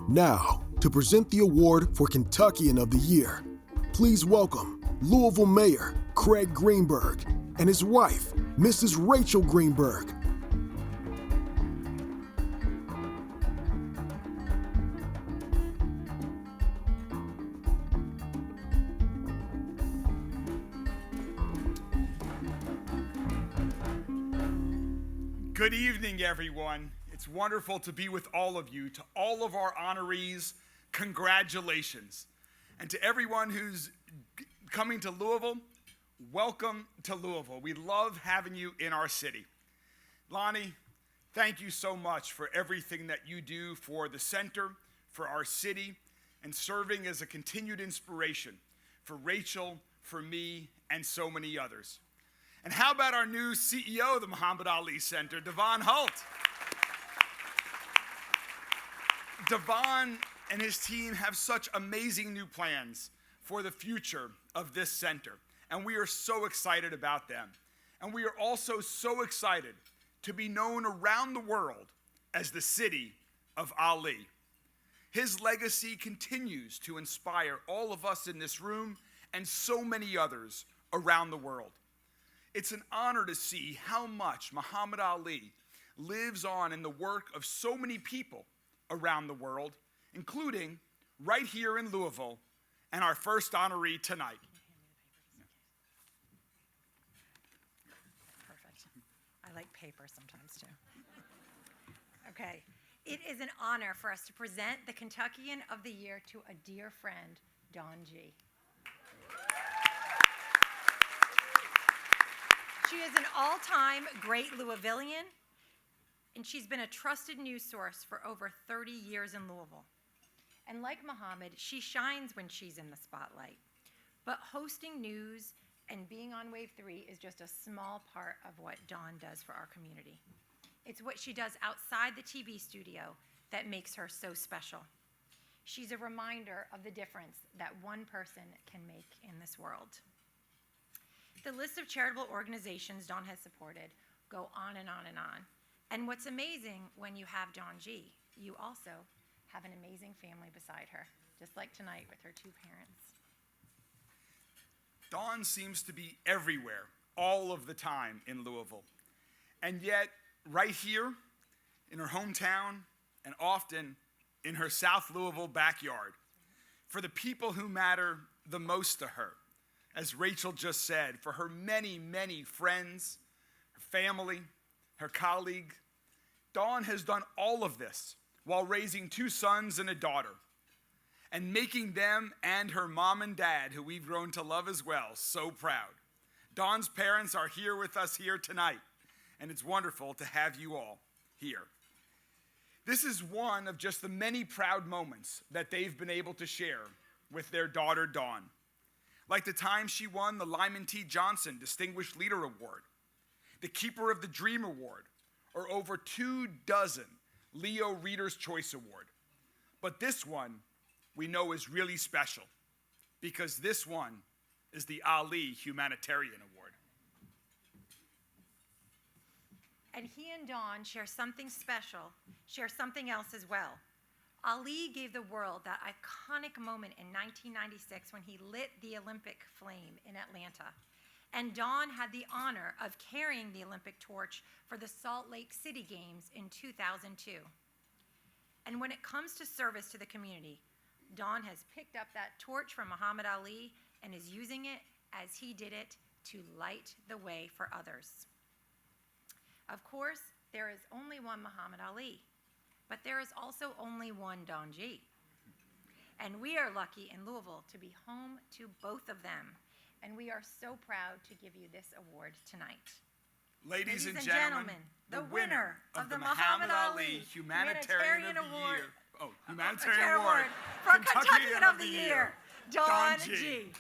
Now, to present the award for Kentuckian of the Year, please welcome Louisville Mayor Craig Greenberg and his wife, Mrs. Rachel Greenberg. Good evening, everyone. It's wonderful to be with all of you. To all of our honorees, congratulations. And to everyone who's coming to Louisville, welcome to Louisville. We love having you in our city. Lonnie, thank you so much for everything that you do for the center, for our city, and serving as a continued inspiration for Rachel, for me, and so many others. And how about our new CEO of the Muhammad Ali Center, Dawne Holt? Dawne and his team have such amazing new plans for the future of this center, and we are so excited about them. And we are also so excited to be known around the world as the city of Ali. His legacy continues to inspire all of us in this room and so many others around the world. It's an honor to see how much Muhammad Ali lives on in the work of so many people around the world, including right here in Louisville, and our first honoree tonight. Perfect. I like paper sometimes too. Okay. It is an honor for us to present the Kentuckian of the Year to a dear friend, Dawne Gee. She is an all-time great Louisvillian, and she's been a trusted news source for over 30 years in Louisville. And like Muhammad, she shines when she's in the spotlight. But hosting news and being on Wave 3 is just a small part of what Dawne does for our community. It's what she does outside the TV studio that makes her so special. She's a reminder of the difference that one person can make in this world. The list of charitable organizations Dawne has supported go on and on and on. And what's amazing when you have Dawne Gee, you also have an amazing family beside her, just like tonight with her two parents. Dawne seems to be everywhere, all of the time in Louisville. And yet, right here in her hometown and often in her South Louisville backyard, for the people who matter the most to her, as Rachel just said, for her many, many friends, her family, her colleague, Dawne has done all of this while raising two sons and a daughter, and making them and her mom and dad, who we've grown to love as well, so proud. Dawne's parents are here with us here tonight, and it's wonderful to have you all here. This is one of just the many proud moments that they've been able to share with their daughter, Dawne. Like the time she won the Lyman T. Johnson Distinguished Leader Award, the Keeper of the Dream Award, or over 24 Leo Reader's Choice Award. But this one we know is really special because this one is the Ali Humanitarian Award. And he and Dawne share something special, share something else as well. Ali gave the world that iconic moment in 1996 when he lit the Olympic flame in Atlanta. And Dawne had the honor of carrying the Olympic torch for the Salt Lake City Games in 2002. And when it comes to service to the community, Dawne has picked up that torch from Muhammad Ali and is using it as he did it to light the way for others. Of course, there is only one Muhammad Ali, but there is also only one Dawne Gee. And we are lucky in Louisville to be home to both of them. And we are so proud to give you this award tonight. Ladies and gentlemen, the winner of the Muhammad Ali Humanitarian Award. Humanitarian Award for Kentuckian of the Year, Dawne Gee.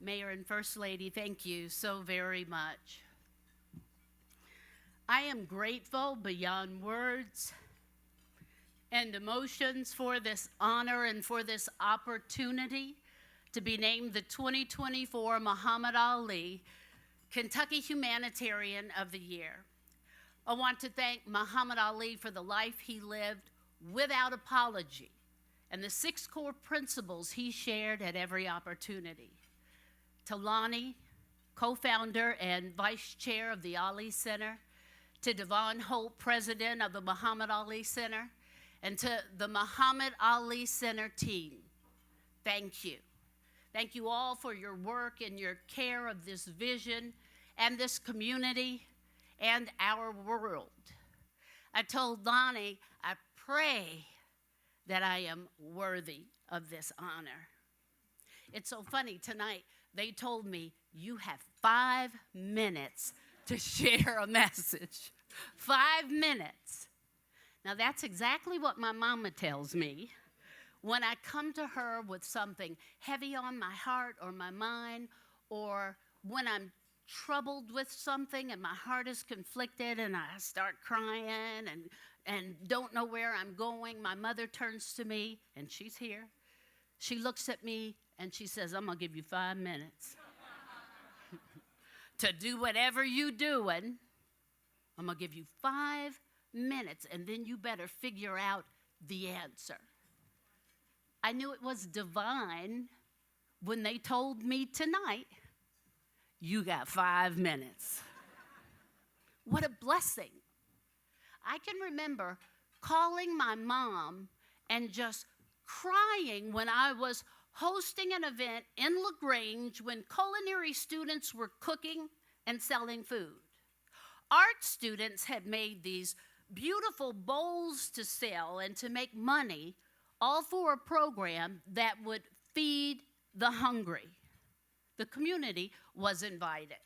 Mayor and First Lady, thank you so very much. I am grateful beyond words and emotions for this honor and for this opportunity to be named the 2024 Muhammad Ali Kentucky Humanitarian of the Year. I want to thank Muhammad Ali for the life he lived without apology and the 6 core principles he shared at every opportunity. To Lonnie, co-founder and vice chair of the Ali Center, to Dawne Hope, president of the Muhammad Ali Center, and to the Muhammad Ali Center team, thank you. Thank you all for your work and your care of this vision and this community and our world. I told Lonnie, I pray that I am worthy of this honor. It's so funny, tonight they told me, you have 5 minutes to share a message. 5 minutes. Now that's exactly what my mama tells me when I come to her with something heavy on my heart or my mind, or when I'm troubled with something and my heart is conflicted and I start crying and don't know where I'm going. My mother turns to me, and she's here. She looks at me and she says, I'm gonna give you 5 minutes to do whatever you doing. I'm gonna give you 5 minutes, and then you better figure out the answer. I knew it was divine when they told me tonight, you got 5 minutes. What a blessing. I can remember calling my mom and just crying when I was hosting an event in LaGrange when culinary students were cooking and selling food. Art students had made these beautiful bowls to sell and to make money, all for a program that would feed the hungry. The community was invited.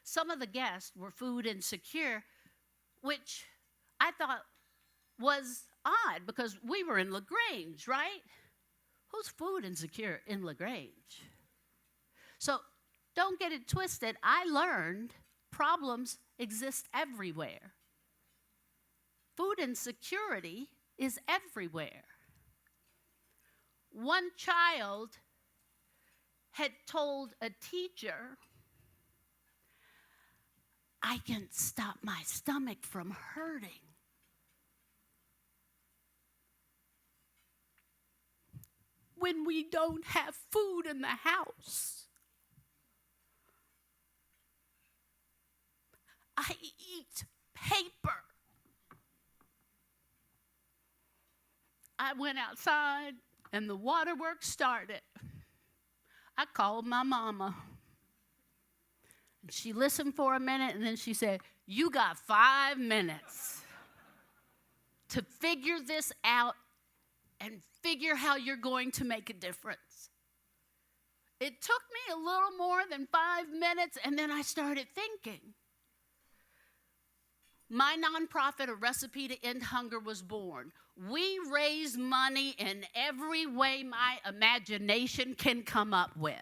Some of the guests were food insecure, which I thought was odd because we were in LaGrange, right? Who's food insecure in LaGrange? So don't get it twisted. I learned problems exist everywhere. Food insecurity is everywhere. One child had told a teacher, I can stop my stomach from hurting. When we don't have food in the house. I eat paper. I went outside and the waterworks started. I called my mama. And she listened for a minute and then she said, you got 5 minutes to figure this out and figure how you're going to make a difference. It took me a little more than 5 minutes, and then I started thinking. My nonprofit, A Recipe to End Hunger, was born. We raise money in every way my imagination can come up with.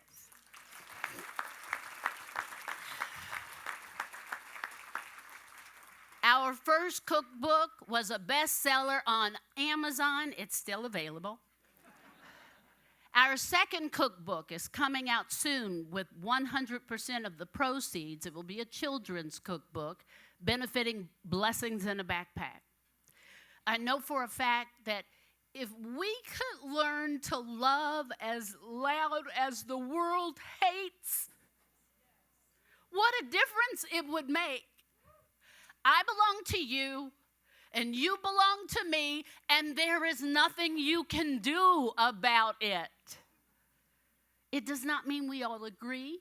Our first cookbook was a bestseller on Amazon. It's still available. Our second cookbook is coming out soon with 100% of the proceeds. It will be a children's cookbook benefiting Blessings in a Backpack. I know for a fact that if we could learn to love as loud as the world hates, what a difference it would make. I belong to you, and you belong to me, and there is nothing you can do about it. It does not mean we all agree,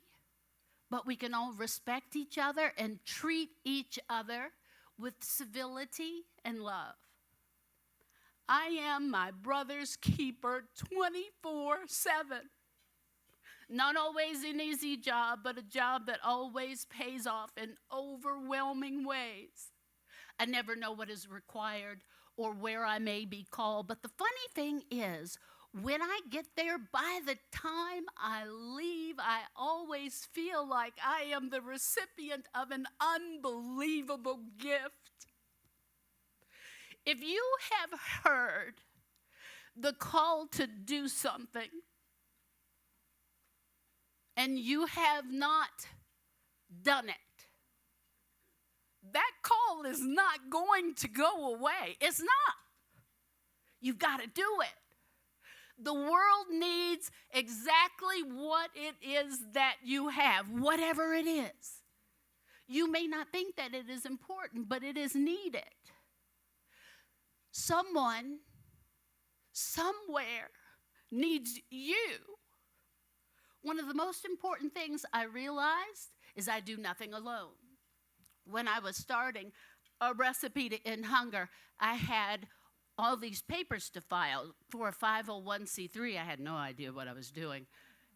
but we can all respect each other and treat each other with civility and love. I am my brother's keeper 24/7. Not always an easy job, but a job that always pays off in overwhelming ways. I never know what is required or where I may be called, but the funny thing is, when I get there, by the time I leave, I always feel like I am the recipient of an unbelievable gift. If you have heard the call to do something and you have not done it, that call is not going to go away. It's not. You've got to do it. The world needs exactly what it is that you have, whatever it is. You may not think that it is important, but it is needed. Someone, somewhere, needs you. One of the most important things I realized is I do nothing alone. When I was starting a recipe to end hunger, I had all these papers to file for a 501c3. I had no idea what I was doing.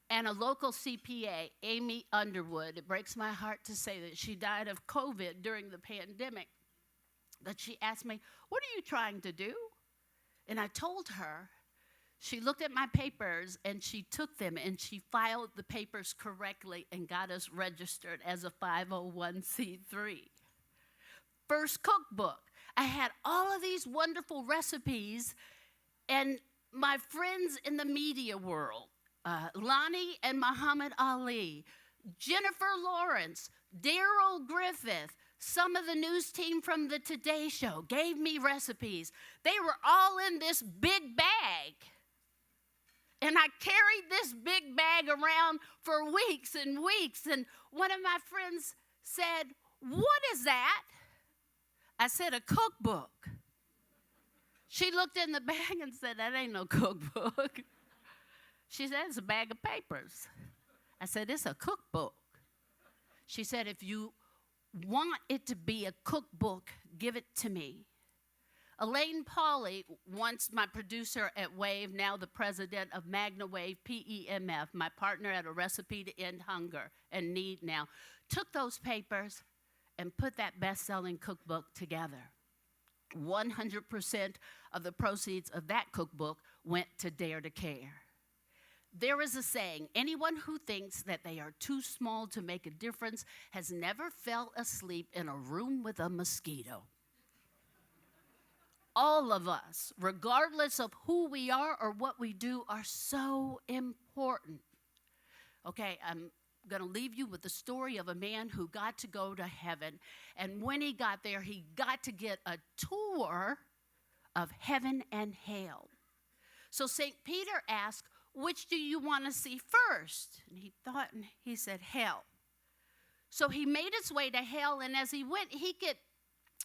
And a local CPA, Amy Underwood, it breaks my heart to say that she died of COVID during the pandemic. But she asked me, "What are you trying to do?" And I told her. She looked at my papers and she took them and she filed the papers correctly and got us registered as a 501c3. First cookbook. I had all of these wonderful recipes, and my friends in the media world, Lonnie and Muhammad Ali, Jennifer Lawrence, Daryl Griffith, some of the news team from the Today Show gave me recipes. They were all in this big bag. And I carried this big bag around for weeks and weeks. And one of my friends said, "What is that?" I said, "A cookbook." She looked in the bag and said, "That ain't no cookbook." She said, "It's a bag of papers." I said, "It's a cookbook." She said, "If you want it to be a cookbook, give it to me." Elaine Pauley, once my producer at WAVE, now the president of Magna Wave PEMF, my partner at A Recipe to End Hunger and Need now, took those papers and put that best-selling cookbook together. 100% of the proceeds of that cookbook went to Dare to Care. There is a saying, anyone who thinks that they are too small to make a difference has never fell asleep in a room with a mosquito. All of us, regardless of who we are or what we do, are so important. Okay, I'm going to leave you with the story of a man who got to go to heaven. And when he got there, he got to get a tour of heaven and hell. So St. Peter asked, "Which do you want to see first?" And he thought, and he said, "Hell." So he made his way to hell, and as he went, he could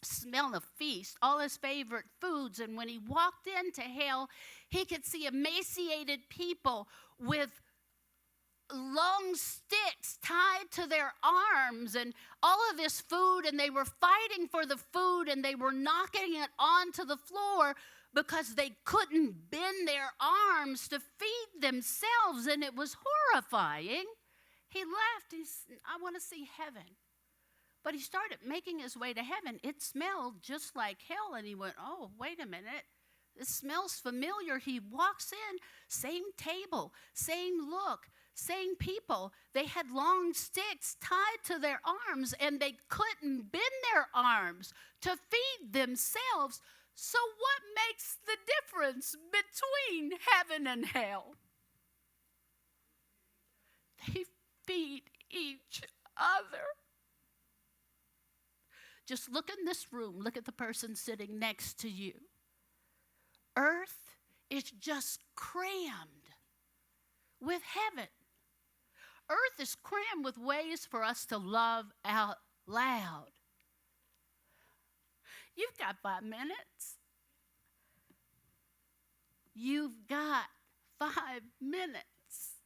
smell a feast, all his favorite foods. And when he walked into hell, he could see emaciated people with long sticks tied to their arms and all of this food, and they were fighting for the food, and they were knocking it onto the floor because they couldn't bend their arms to feed themselves, and it was horrifying. He left. He said, "I want to see heaven." But he started making his way to heaven. It smelled just like hell, and he went, "Oh, wait a minute. This smells familiar." He walks in, same table, same look, same people. They had long sticks tied to their arms, and they couldn't bend their arms to feed themselves. So what makes the difference between heaven and hell? They feed each other. Just look in this room. Look at the person sitting next to you. Earth is just crammed with heaven. Earth is crammed with ways for us to love out loud. You've got 5 minutes. You've got 5 minutes.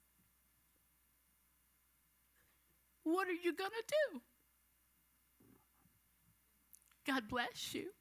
What are you going to do? God bless you.